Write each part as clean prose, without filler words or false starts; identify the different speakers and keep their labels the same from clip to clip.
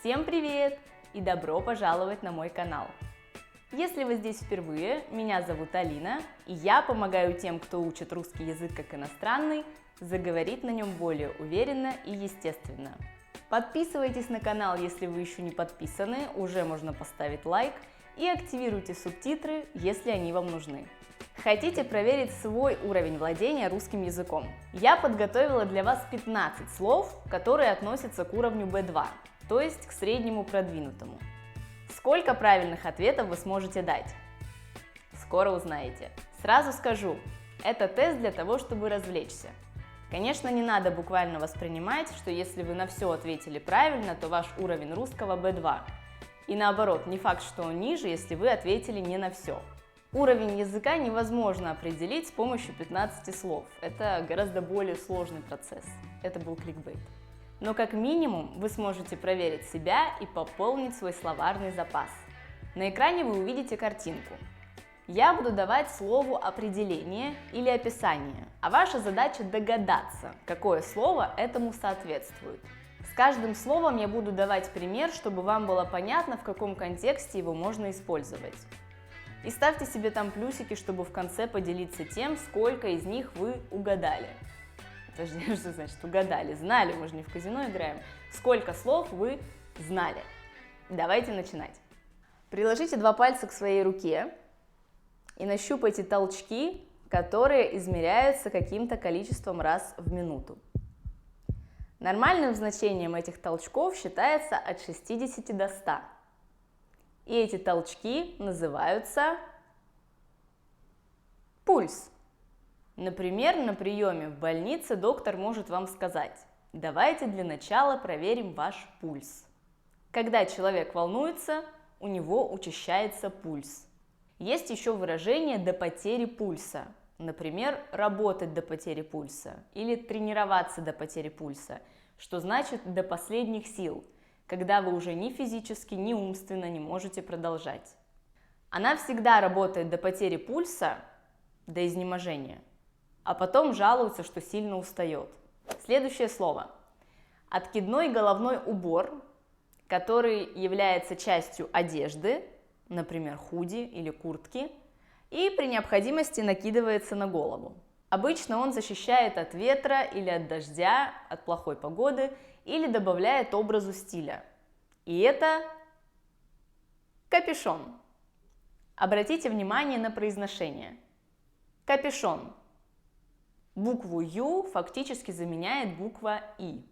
Speaker 1: Всем привет и добро пожаловать на мой канал! Если вы здесь впервые, меня зовут Алина, и я помогаю тем, кто учит русский язык как иностранный, заговорить на нем более уверенно и естественно. Подписывайтесь на канал, если вы еще не подписаны, уже можно поставить лайк, и активируйте субтитры, если они вам нужны. Хотите проверить свой уровень владения русским языком? Я подготовила для вас 15 слов, которые относятся к уровню B2, то есть к среднему продвинутому. Сколько правильных ответов вы сможете дать? Скоро узнаете. Сразу скажу, это тест для того, чтобы развлечься. Конечно, не надо буквально воспринимать, что если вы на все ответили правильно, то ваш уровень русского B2. И наоборот, не факт, что он ниже, если вы ответили не на все. Уровень языка невозможно определить с помощью 15 слов. Это гораздо более сложный процесс. Это был кликбейт. Но как минимум вы сможете проверить себя и пополнить свой словарный запас. На экране вы увидите картинку. Я буду давать слову определение или описание, а ваша задача догадаться, какое слово этому соответствует. С каждым словом я буду давать пример, чтобы вам было понятно, в каком контексте его можно использовать. И ставьте себе там плюсики, чтобы в конце поделиться тем, сколько из них вы угадали. Подожди, что значит угадали? Знали, мы же не в казино играем. Сколько слов вы знали? Давайте начинать. Приложите два пальца к своей руке и нащупайте толчки, которые измеряются каким-то количеством раз в минуту. Нормальным значением этих толчков считается от 60 до 100. И эти толчки называются пульс. Например, на приеме в больнице доктор может вам сказать: давайте для начала проверим ваш пульс. Когда человек волнуется, у него учащается пульс. Есть еще выражение «до потери пульса». Например, работать до потери пульса или тренироваться до потери пульса, что значит до последних сил, когда вы уже ни физически, ни умственно не можете продолжать. Она всегда работает до потери пульса, до изнеможения, а потом жалуется, что сильно устает. Следующее слово. Откидной головной убор, который является частью одежды, например, худи или куртки, и при необходимости накидывается на голову. Обычно он защищает от ветра или от дождя, от плохой погоды, или добавляет образу стиля. И это капюшон. Обратите внимание на произношение. Капюшон. Букву «ю» фактически заменяет буква «и».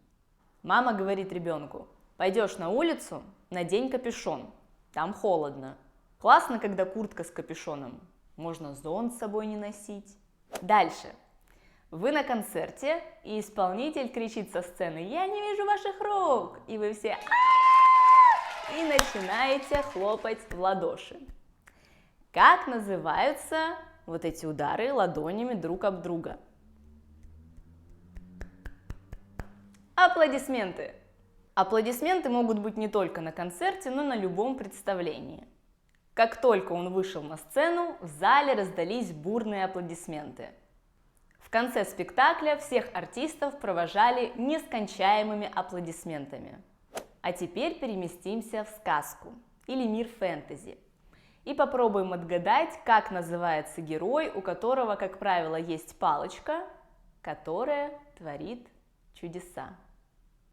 Speaker 1: Мама говорит ребенку: пойдешь на улицу, надень капюшон, там холодно. Классно, когда куртка с капюшоном, можно зонт с собой не носить. Дальше. Вы на концерте, и исполнитель кричит со сцены: «Я не вижу ваших рук!» И вы все «А-а-а!» и начинаете хлопать в ладоши. Как называются вот эти удары ладонями друг об друга? Аплодисменты. Аплодисменты могут быть не только на концерте, но на любом представлении. Как только он вышел на сцену, в зале раздались бурные аплодисменты. В конце спектакля всех артистов провожали нескончаемыми аплодисментами. А теперь переместимся в сказку или мир фэнтези и попробуем отгадать, как называется герой, у которого, как правило, есть палочка, которая творит чудеса.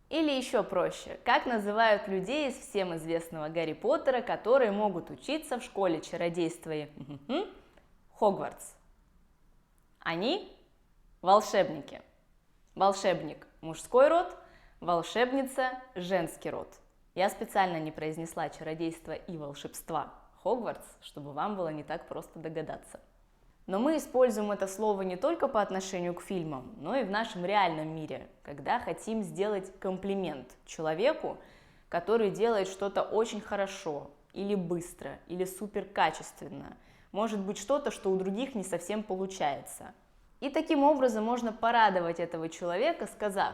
Speaker 1: Или еще проще, как называют людей из всем известного Гарри Поттера, которые могут учиться в школе чародейства и Хогвартс. Они волшебники. Волшебник – мужской род, волшебница – женский род. Я специально не произнесла чародейство и волшебства Хогвартс, чтобы вам было не так просто догадаться. Но мы используем это слово не только по отношению к фильмам, но и в нашем реальном мире, когда хотим сделать комплимент человеку, который делает что-то очень хорошо, или быстро, или суперкачественно. Может быть что-то, что у других не совсем получается. И таким образом можно порадовать этого человека, сказав: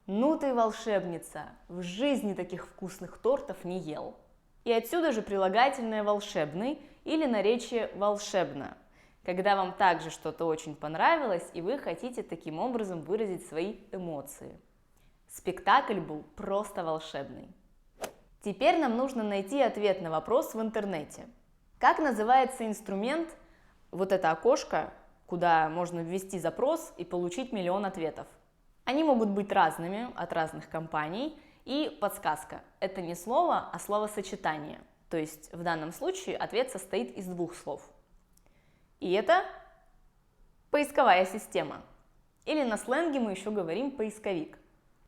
Speaker 1: «Ну ты волшебница, в жизни таких вкусных тортов не ел». И отсюда же прилагательное «волшебный» или наречие «волшебно», когда вам также что-то очень понравилось, и вы хотите таким образом выразить свои эмоции. Спектакль был просто волшебный. Теперь нам нужно найти ответ на вопрос в интернете. Как называется инструмент, вот это окошко, куда можно ввести запрос и получить миллион ответов? Они могут быть разными, от разных компаний. И подсказка – это не слово, а словосочетание. То есть в данном случае ответ состоит из двух слов. И это поисковая система. Или на сленге мы еще говорим поисковик.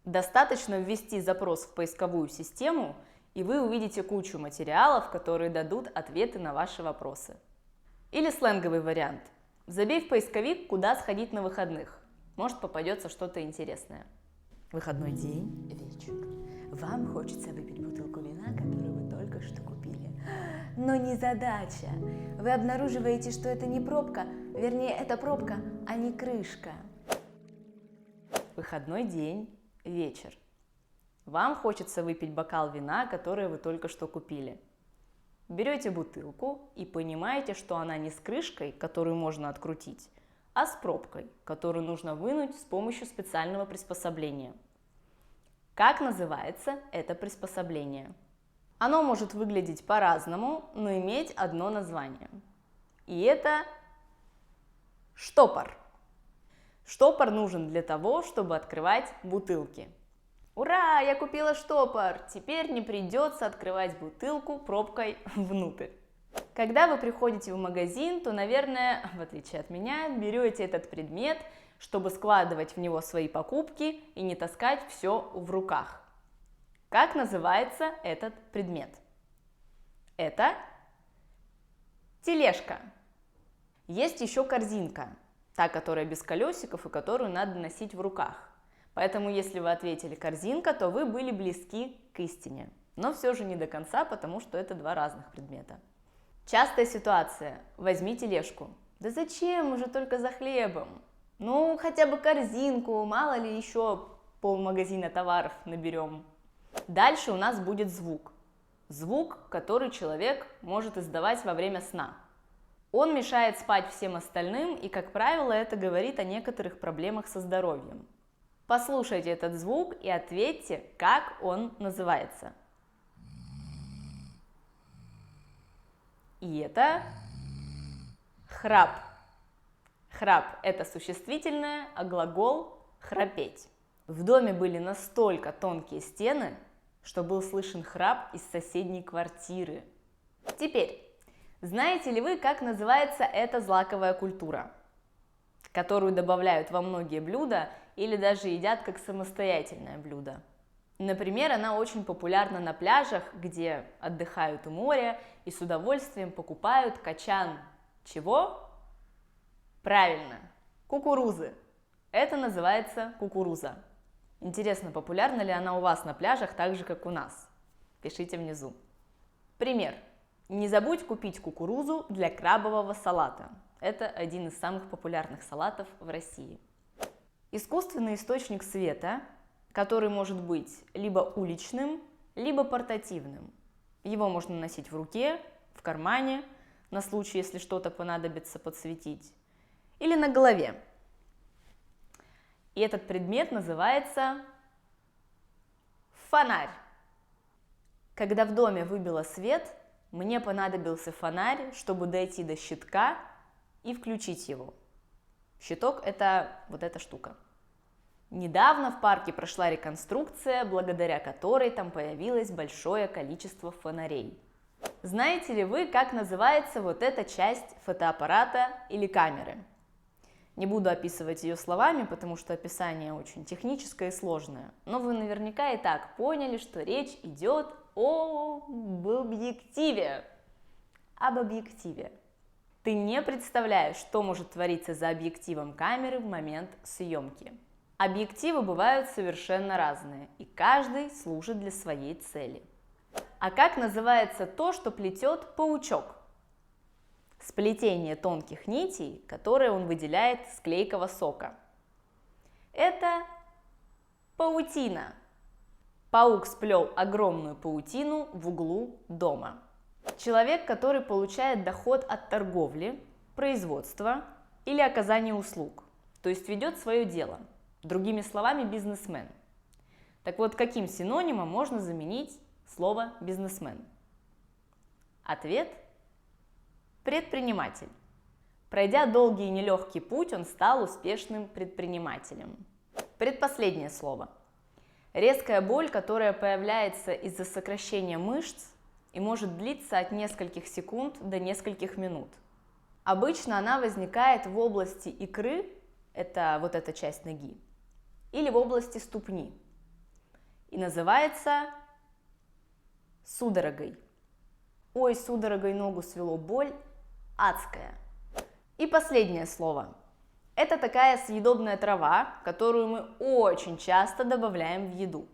Speaker 1: Достаточно ввести запрос в поисковую систему, и вы увидите кучу материалов, которые дадут ответы на ваши вопросы. Или сленговый вариант. Забей в поисковик, куда сходить на выходных. Может, попадется что-то интересное. Выходной день, вечер. Вам хочется выпить бутылку вина, которую вы только что купили. Но незадача. Вы обнаруживаете, что это не пробка, вернее, это пробка, а не крышка. Выходной день, вечер. Вам хочется выпить бокал вина, которое вы только что купили. Берете бутылку и понимаете, что она не с крышкой, которую можно открутить, а с пробкой, которую нужно вынуть с помощью специального приспособления. Как называется это приспособление? Оно может выглядеть по-разному, но иметь одно название. И это штопор. Штопор нужен для того, чтобы открывать бутылки. Ура, я купила штопор! Теперь не придется открывать бутылку пробкой внутрь. Когда вы приходите в магазин, то, наверное, в отличие от меня, берете этот предмет, чтобы складывать в него свои покупки и не таскать все в руках. Как называется этот предмет? Это тележка. Есть еще корзинка, та, которая без колесиков и которую надо носить в руках. Поэтому, если вы ответили корзинка, то вы были близки к истине. Но все же не до конца, потому что это два разных предмета. Частая ситуация. Возьми тележку. Да зачем? Мы же только за хлебом. Ну, хотя бы корзинку, мало ли еще полмагазина товаров наберем. Дальше у нас будет звук. Звук, который человек может издавать во время сна. Он мешает спать всем остальным, и, как правило, это говорит о некоторых проблемах со здоровьем. Послушайте этот звук и ответьте, как он называется. И это храп. Храп – это существительное, а глагол – храпеть. В доме были настолько тонкие стены, что был слышен храп из соседней квартиры. Теперь, знаете ли вы, как называется эта злаковая культура, которую добавляют во многие блюда или даже едят как самостоятельное блюдо? Например, она очень популярна на пляжах, где отдыхают у моря и с удовольствием покупают качан чего? Правильно, кукурузы. Это называется кукуруза. Интересно, популярна ли она у вас на пляжах так же, как у нас? Пишите внизу. Пример. Не забудь купить кукурузу для крабового салата. Это один из самых популярных салатов в России. Искусственный источник света, который может быть либо уличным, либо портативным. Его можно носить в руке, в кармане, на случай, если что-то понадобится подсветить, или на голове. И этот предмет называется фонарь. Когда в доме выбило свет, мне понадобился фонарь, чтобы дойти до щитка и включить его. Щиток – это вот эта штука. Недавно в парке прошла реконструкция, благодаря которой там появилось большое количество фонарей. Знаете ли вы, как называется вот эта часть фотоаппарата или камеры? Не буду описывать ее словами, потому что описание очень техническое и сложное, но вы наверняка и так поняли, что речь идет об объективе. Об объективе. Ты не представляешь, что может твориться за объективом камеры в момент съемки. Объективы бывают совершенно разные, и каждый служит для своей цели. А как называется то, что плетет паучок? Сплетение тонких нитей, которые он выделяет из клейкого сока. Это паутина. Паук сплел огромную паутину в углу дома. Человек, который получает доход от торговли, производства или оказания услуг, то есть ведет свое дело. Другими словами, бизнесмен. Так вот, каким синонимом можно заменить слово «бизнесмен»? Ответ – предприниматель. Пройдя долгий и нелегкий путь, он стал успешным предпринимателем. Предпоследнее слово. Резкая боль, которая появляется из-за сокращения мышц и может длиться от нескольких секунд до нескольких минут. Обычно она возникает в области икры, это вот эта часть ноги, или в области ступни, и называется судорогой. Ой, судорогой ногу свело, боль адская. И последнее слово. Это такая съедобная трава, которую мы очень часто добавляем в еду.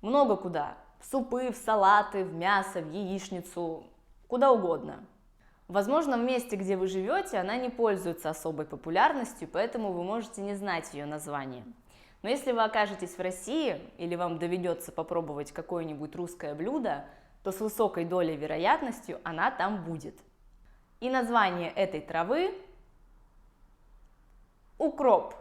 Speaker 1: Много куда. В супы, в салаты, в мясо, в яичницу, куда угодно. Возможно, в месте, где вы живете, она не пользуется особой популярностью, поэтому вы можете не знать ее название. Но если вы окажетесь в России или вам доведется попробовать какое-нибудь русское блюдо, то с высокой долей вероятностью она там будет. И название этой травы – укроп.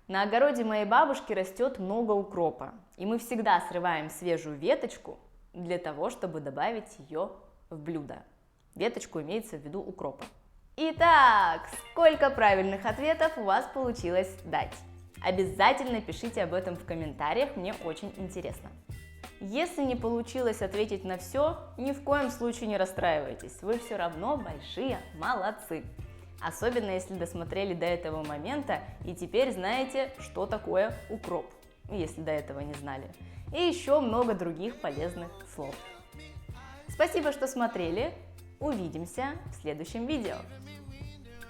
Speaker 1: На огороде моей бабушки растет много укропа, и мы всегда срываем свежую веточку для того, чтобы добавить ее в блюдо. Веточку имеется в виду укропа. Итак, сколько правильных ответов у вас получилось дать? Обязательно пишите об этом в комментариях, мне очень интересно. Если не получилось ответить на все, ни в коем случае не расстраивайтесь, вы все равно большие молодцы. Особенно если досмотрели до этого момента и теперь знаете, что такое укроп, если до этого не знали. И еще много других полезных слов. Спасибо, что смотрели. Увидимся в следующем видео.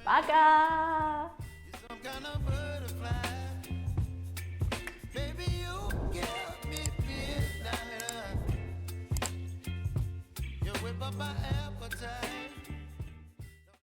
Speaker 1: Пока! Whip up my appetite.